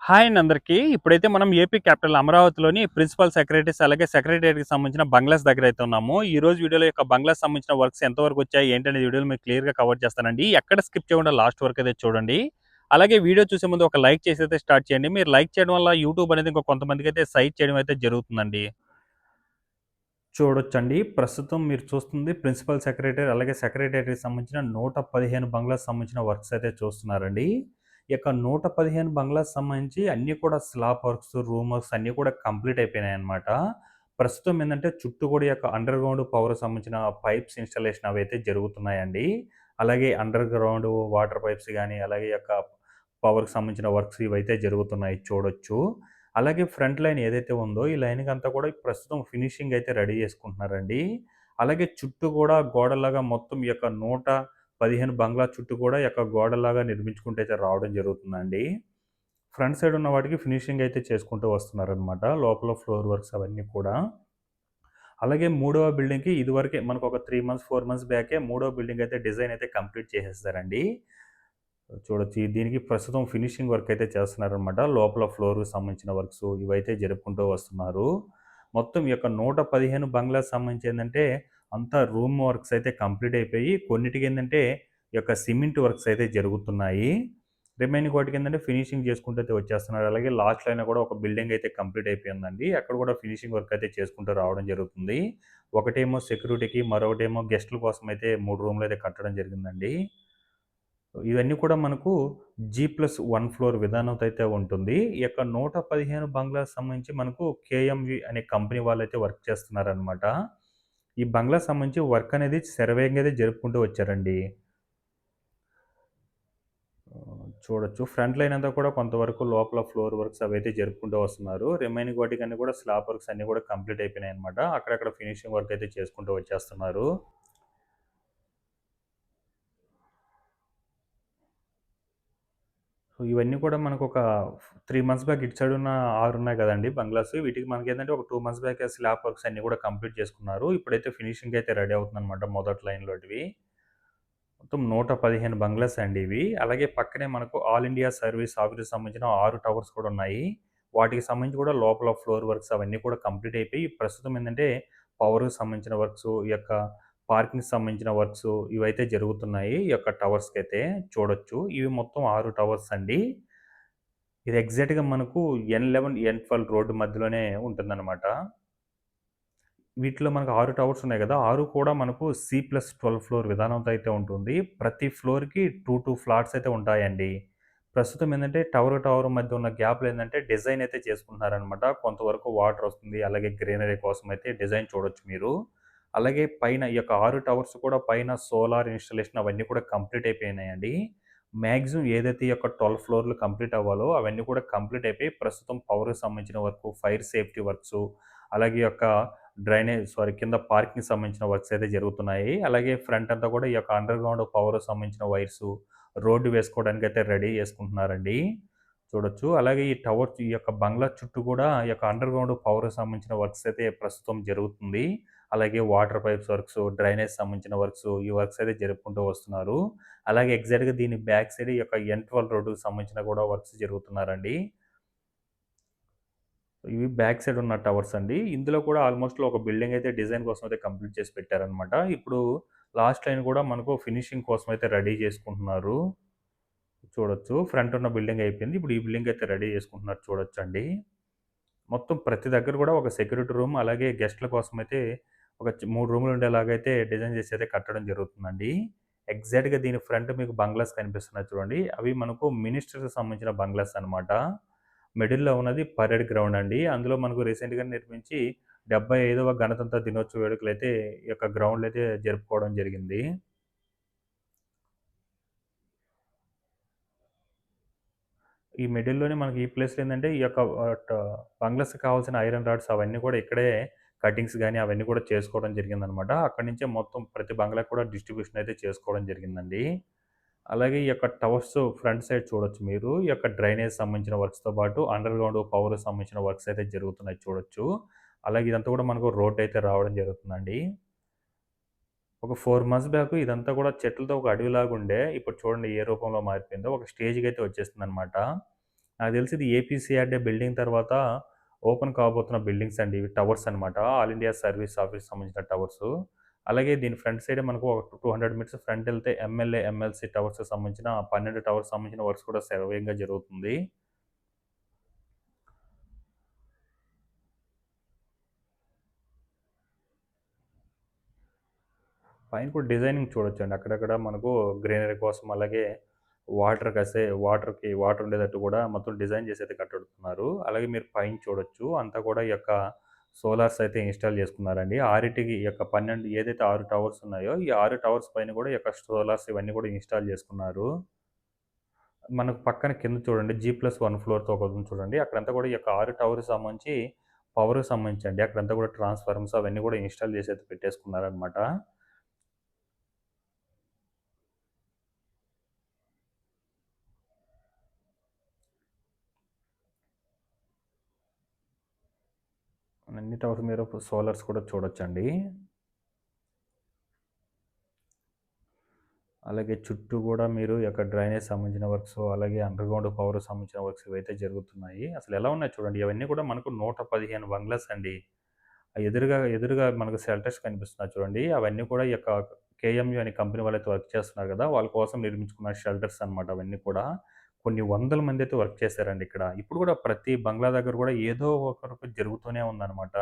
Hi అండి అందరికీ. ఇప్పుడైతే మనం ఏపీ క్యాపిటల్ అమరావతిలోని ప్రిన్సిపల్ సెక్రటరీస్ అలాగే సెక్రటేరియట్‌కి సంబంధించిన బంగ్లాస్ దగ్గరైతే ఉన్నాము. ఈ రోజు వీడియోలో యొక్క బంగ్లాస్ సంబంధించిన వర్క్స్ ఎంతవరకొచ్చాయి, ఏంటనే వీడియోలో మీకు క్లియర్‌గా కవర్ చేస్తానండి. ఎక్కడ స్కిప్ చేయకుండా లాస్ట్ వరకైతే చూడండి. అలాగే వీడియో చూసే ముందు ఒక లైక్ చేసైతే స్టార్ట్ చేయండి. మీరు లైక్ చేయడం వల్ల యూట్యూబ్ అనేది ఇంకో కొంతమందికైతే సైట్ చేయడం అయితే జరుగుతుందండి. చూడొచ్చండి. ప్రస్తుతం మీరు చూస్తుంది ప్రిన్సిపల్ సెక్రటరీ అలాగే సెక్రటేరియట్‌కి సంబంధించిన 115 బంగ్లాస్ సంబంధించిన వర్క్స్ అయితే చూస్తున్నారండి. ఈ యొక్క 115 బంగ్లాస్ సంబంధించి అన్నీ కూడా స్లాబ్ వర్క్స్, రూమ్ వర్క్స్ అన్నీ కూడా కంప్లీట్ అయిపోయినాయన్నమాట. ప్రస్తుతం ఏందంటే చుట్టూ కూడా ఈ యొక్క అండర్ గ్రౌండ్ పవర్ సంబంధించిన పైప్స్ ఇన్‌స్టాలేషన్ అవైతే జరుగుతున్నాయండి. అలాగే అండర్ గ్రౌండ్ వాటర్ పైప్స్ గాని, అలాగే ఈ యొక్క పవర్‌కి సంబంధించిన వర్క్స్ ఇవైతే జరుగుతున్నాయి చూడొచ్చు. అలాగే ఫ్రంట్ లైన్ ఏదైతే ఉందో, ఈ లైన్‌కంతా కూడా ప్రస్తుతం ఫినిషింగ్ అయితే రెడీ చేసుకుంటున్నారండి. అలాగే చుట్టూ గూడా గోడల్లాగా మొత్తం ఈ యొక్క 115 బంగ్లా చుట్టూ కూడా ఈ యొక్క గోడల్లాగా నిర్మించుకుంటూ అయితే రావడం జరుగుతుందండి. ఫ్రంట్ సైడ్ ఉన్న వాటికి ఫినిషింగ్ అయితే చేసుకుంటూ వస్తున్నారనమాట. లోపల ఫ్లోర్ వర్క్స్ అవన్నీ కూడా. అలాగే మూడవ బిల్డింగ్‌కి ఇదివరకే మనకు ఒక 3 మంత్స్, 4 మంత్స్ బ్యాకే మూడో బిల్డింగ్ అయితే డిజైన్ అయితే కంప్లీట్ చేసేసారండి. చూడొచ్చు. దీనికి ప్రస్తుతం ఫినిషింగ్ వర్క్ అయితే చేస్తున్నారనమాట. లోపల ఫ్లోర్‌కి సంబంధించిన వర్క్స్ ఇవైతే జరుపుకుంటూ వస్తున్నారు. మొత్తం ఈ యొక్క 115 బంగ్లాస్ సంబంధించి ఏందంటే, అంతా రూమ్ వర్క్స్ అయితే కంప్లీట్ అయిపోయి, కొన్నిటికేందంటే, ఈ యొక్క సిమెంట్ వర్క్స్ అయితే జరుగుతున్నాయి. రిమైనింగ్ వాటికేందంటే, ఫినిషింగ్ చేసుకుంటూ అయితే వచ్చేస్తున్నారు. అలాగే లాస్ట్ లైన్‌లో కూడా ఒక బిల్డింగ్ అయితే కంప్లీట్ అయిపోయిందండి. అక్కడ కూడా ఫినిషింగ్ వర్క్ అయితే చేసుకుంటూ రావడం జరుగుతుంది. ఒకటేమో సెక్యూరిటీకి, మరొకటేమో గెస్టుల కోసం అయితే 3 రూమ్‌లయితే కట్టడం జరిగిందండి. ఇవన్నీ కూడా మనకు జీ+1 ఫ్లోర్ విధానంతో అయితే ఉంటుంది. ఈ యొక్క 115 బంగ్లాస్ సంబంధించి మనకు కేఎంవి అనే కంపెనీ వాళ్ళైతే వర్క్ చేస్తున్నారనమాట. ఈ బంగ్లాస్ సంబంధించి వర్క్ అనేది శరవేగంగా అయితే జరుపుకుంటూ వచ్చారండి. చూడొచ్చు. ఫ్రంట్ లైన్ అంతా కూడా కొంతవరకు లోపల ఫ్లోర్ వర్క్స్ అవైతే జరుపుకుంటూ వస్తున్నారు. రిమైనింగ్ వాటికన్నీ కూడా స్లాబ్ వర్క్స్ అన్నీ కూడా కంప్లీట్ అయిపోయినాయన్నమాట. అక్కడక్కడ ఫినిషింగ్ వర్క్ అయితే చేసుకుంటూ వచ్చేస్తున్నారు. సో, ఇవన్నీ కూడా మనకొక 3 మంత్స్ బ్యాక్ ఇటు సైడున్న 6 ఉన్నాయి గదండీ బంగ్లాస్. వీటికి మనకేందంటే ఒక 2 మంత్స్ బ్యాకే స్లాబ్ వర్క్స్ అన్నీ గూడా కంప్లీట్ చేసుకున్నారు. ఇప్పుడైతే ఫినిషింగ్ అయితే రెడీ అవుతుందనమాట మొదటి లైన్‌లోటివి. మొత్తం 115 బంగ్లాస్ అండి ఇవి. అలాగే పక్కనే మనకు ఆల్ ఇండియా సర్వీస్ ఆఫీస్‌కి సంబంధించిన 6 టవర్స్ కూడా ఉన్నాయి. వాటికి సంబంధించి కూడా లోపల ఫ్లోర్ వర్క్స్ అవన్నీ కూడా కంప్లీట్ అయిపోయి, ప్రస్తుతం ఏందంటే పవర్‌కి సంబంధించిన వర్క్సు, ఈ యొక్క పార్కింగ్‌కి సంబంధించిన వర్క్సు ఇవైతే జరుగుతున్నాయి. ఈ యొక్క టవర్స్‌కైతే చూడొచ్చు. ఇవి మొత్తం 6 టవర్స్ అండి. ఇది ఎగ్జాక్ట్‌గా మనకు ఎన్11, ఎన్12 రోడ్డు మధ్యలోనే ఉంటుందనమాట. వీటిలో మనకు 6 టవర్స్ ఉన్నాయి గదా! 6 కూడా మనకు సి+12 ఫ్లోర్ విధానంతో అయితే ఉంటుంది. ప్రతి ఫ్లోర్‌కి 2 ఫ్లాట్స్ అయితే ఉంటాయండి. ప్రస్తుతం ఏందంటే టవర్ మధ్య ఉన్న గ్యాప్‌లో ఏందంటే డిజైన్ అయితే చేసుకుంటున్నారనమాట. కొంతవరకు వాటర్ వస్తుంది. అలాగే గ్రీనరీ కోసం అయితే డిజైన్ చూడొచ్చు మీరు. అలాగే పైన ఈ యొక్క 6 టవర్స్ కూడా పైన సోలార్ ఇన్‌స్టాలేషన్ అవన్నీ కూడా కంప్లీట్ అయిపోయినాయండి. మాక్సిమం ఏదైతే ఈ యొక్క 12 ఫ్లోర్‌లు కంప్లీట్ అవ్వాలో అవన్నీ కూడా కంప్లీట్ అయిపోయి ప్రస్తుతం పవర్‌కి సంబంధించిన వర్కు, ఫైర్ సేఫ్టీ వర్క్సు, అలాగే ఈ యొక్క కింద పార్కింగ్‌కి సంబంధించిన వర్క్స్ అయితే జరుగుతున్నాయి. అలాగే ఫ్రంట్ అంతా కూడా ఈ యొక్క అండర్‌గ్రౌండ్ పవర్‌కి సంబంధించిన వైర్సు, రోడ్డు వేసుకోవడానికైతే రెడీ చేసుకుంటున్నారండి. చూడొచ్చు. అలాగే ఈ టవర్స్ ఈ యొక్క బంగ్లా చుట్టూ కూడా ఈ యొక్క అండర్‌గ్రౌండ్ పవర్‌కి సంబంధించిన వర్క్స్ అయితే ప్రస్తుతం జరుగుతుంది. అలాగే వాటర్ పైప్స్ వర్క్స్, డ్రైనేజ్ సంబంధించిన వర్క్స్, ఈ వర్క్స్ అయితే జరుపుకుంటూ వస్తున్నారు. అలాగే ఎగ్జాక్ట్‌గా దీని బ్యాక్ సైడ్ ఈ యొక్క ఎన్12 రోడ్డుకి సంబంధించిన కూడా వర్క్స్ జరుగుతున్నారండి. ఇవి బ్యాక్ సైడ్ ఉన్న టవర్స్ అండి. ఇందులో కూడా ఆల్‌మోస్ట్‌లో ఒక బిల్డింగ్ అయితే డిజైన్ కోసం అయితే కంప్లీట్ చేసి పెట్టారనమాట. ఇప్పుడు లాస్ట్ లైన్ కూడా మనకు ఫినిషింగ్ కోసం అయితే రెడీ చేసుకుంటున్నారు. చూడొచ్చు. ఫ్రంట్ ఉన్న బిల్డింగ్ అయిపోయింది. ఇప్పుడు ఈ బిల్డింగ్ అయితే రెడీ చేసుకుంటున్నారు చూడొచ్చండి. మొత్తం ప్రతి దగ్గర కూడా ఒక సెక్యూరిటీ రూమ్, అలాగే గెస్ట్‌ల కోసమైతే ఒక 3 రూములు ఉండేలాగైతే డిజైన్ చేసి అయితే కట్టడం జరుగుతుందండి. ఎగ్జాక్ట్‌గా దీని ఫ్రంట్ మీకు బంగ్లాస్ కనిపిస్తున్నాయి చూడండి. అవి మనకు మినిస్టర్‌కి సంబంధించిన బంగ్లాస్ అనమాట. మిడిల్‌లో ఉన్నది పరేడ్ గ్రౌండ్ అండి. అందులో మనకు రీసెంట్‌గా నిర్మించి 75వ గణతంత్ర దినోత్సవ వేడుకలైతే ఈ యొక్క గ్రౌండ్‌లో అయితే జరుపుకోవడం జరిగింది. ఈ మిడిల్‌లోనే మనకి ఈ ప్లేస్‌లో ఏందంటే ఈ యొక్క బంగ్లాస్‌కి కావాల్సిన ఐరన్ రాడ్స్ అవన్నీ కూడా ఇక్కడే కటింగ్స్ గాని అవన్నీ కూడా చేసుకోవడం జరిగిందనమాట. అక్కడి నుంచే మొత్తం ప్రతి బంగ్లాకి కూడా డిస్ట్రిబ్యూషన్ అయితే చేసుకోవడం జరిగిందండి. అలాగే ఈ యొక్క టవర్స్ ఫ్రంట్ సైడ్ చూడొచ్చు మీరు. ఈ యొక్క డ్రైనేజ్ సంబంధించిన వర్క్స్‌తో పాటు అండర్‌గ్రౌండ్ పవర్‌కి సంబంధించిన వర్క్స్ అయితే జరుగుతున్నాయి చూడొచ్చు. అలాగే ఇదంతా కూడా మనకు రోడ్ అయితే రావడం జరుగుతుందండి. ఒక 4 మంత్స్ బ్యాక్ ఇదంతా కూడా చెట్లతో ఒక అడవిలాగుండే. ఇప్పుడు చూడండి ఏ రూపంలో మారిపోయిందో. ఒక స్టేజ్‌కైతే వచ్చేసిందనమాట. నాకు తెలిసి ఇది ఏపీసీఆర్‌డీ బిల్డింగ్ తర్వాత ఓపెన్ కాబోతున్న బిల్డింగ్స్ అండి. ఇవి టవర్స్ అనమాట. ఆల్ ఇండియా సర్వీస్ ఆఫీస్‌కి సంబంధించిన టవర్సు. అలాగే దీని ఫ్రంట్ సైడే మనకు ఒక 200 మీటర్స్ ఫ్రంట్ ఎళ్తే ఎంఎల్ఏ, ఎంఎల్సీ టవర్స్‌కి సంబంధించిన 12 టవర్స్ సంబంధించిన వర్క్స్ కూడా శరవేగంగా జరుగుతుంది. పైన కూడా డిజైనింగ్ చూడొచ్చండి. అక్కడక్కడ మనకు గ్రీనరీ కోసం అలాగే వాటర్ ఉండేటట్టు కూడా మొత్తం డిజైన్ చేసి అయితే కట్టుతున్నారు. అలాగే మీరు పైన చూడొచ్చు. అంతా కూడా ఈ యొక్క సోలార్స్ అయితే ఇన్‌స్టాల్ చేసుకున్నారండి. ఆరిటికి ఈ యొక్క 12 ఏదైతే 6 టవర్స్ ఉన్నాయో, ఈ 6 టవర్స్ పైన కూడా ఈ యొక్క సోలార్స్ ఇవన్నీ కూడా ఇన్‌స్టాల్ చేసుకున్నారు. మనకు పక్కన కింద చూడండి జీ+1 ఫ్లోర్‌తో ఒకటుంది చూడండి. అక్కడంతా కూడా ఈ యొక్క 6 టవర్‌కి సంబంధించి పవర్‌కి సంబంధించండి. అక్కడంతా కూడా ట్రాన్స్‌ఫార్మర్స్ అవన్నీ కూడా ఇన్‌స్టాల్ చేసి అయితే పెట్టేసుకున్నారనమాట. అన్ని టవర్స్ మీద సోలార్స్ కూడా చూడొచ్చండి. అలాగే చుట్టూ గూడా మీరు ఈ యొక్క డ్రైనేజ్ సంబంధించిన వర్క్స్, అలాగే అండర్‌గ్రౌండ్ పవర్‌కి సంబంధించిన వర్క్స్ ఇవైతే జరుగుతున్నాయి. అసలెలా ఉన్నాయి చూడండి. ఇవన్నీ కూడా మనకు 115 బంగ్లాస్ అండి. ఎదురుగా మనకు షెల్టర్స్ కనిపిస్తున్నాయి చూడండి. అవన్నీ కూడా ఈ యొక్క కేఎంయు అనే కంపెనీ వాళ్ళైతే వర్క్ చేస్తున్నారు గదా! వాళ్ళ కోసం నిర్మించుకున్న షెల్టర్స్ అనమాట అవన్నీ కూడా. కొన్ని వందల మందైతే వర్క్ చేశారండి ఇక్కడ. ఇప్పుడు గూడా ప్రతి బంగ్లా దగ్గర గూడా ఏదో ఒకరికి జరుగుతూనే ఉందనమాట.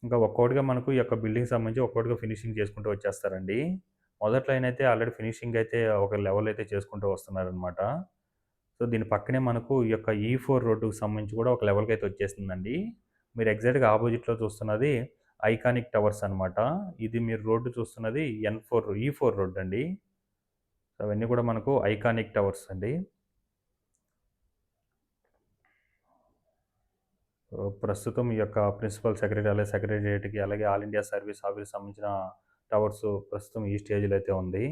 ఇంకా ఒక్కోటిగా మనకు ఈ యొక్క బిల్డింగ్‌కి సంబంధించి ఒక్కోటిగా ఫినిషింగ్ చేసుకుంటూ వచ్చేస్తారండి. మొదట్లో అయితే ఆల్రెడీ ఫినిషింగ్ అయితే ఒక లెవెల్ అయితే చేసుకుంటూ వస్తున్నారనమాట. సో, దీని పక్కనే మనకు ఈ యొక్క ఈ4 రోడ్డుకి సంబంధించి కూడా ఒక లెవెల్‌కైతే వచ్చేసిందండి. మీరు ఎగ్జాక్ట్‌గా ఆపోజిట్‌లో చూస్తున్నది ఐకానిక్ టవర్స్ అనమాట. ఇది మీరు రోడ్డు చూస్తున్నది ఈ4 రోడ్ అండి. సో, అవన్నీ కూడా మనకు ఐకానిక్ టవర్స్ అండి. ప్రస్తుతం ఈ యొక్క ప్రిన్సిపల్ సెక్రటరీ అలాగే సెక్రటేరియట్‌కి అలాగే ఆల్ ఇండియా సర్వీస్ ఆఫీస్‌కి సంబంధించిన టవర్స్ ప్రస్తుతం ఈ స్టేజ్‌లో అయితే ఉంది.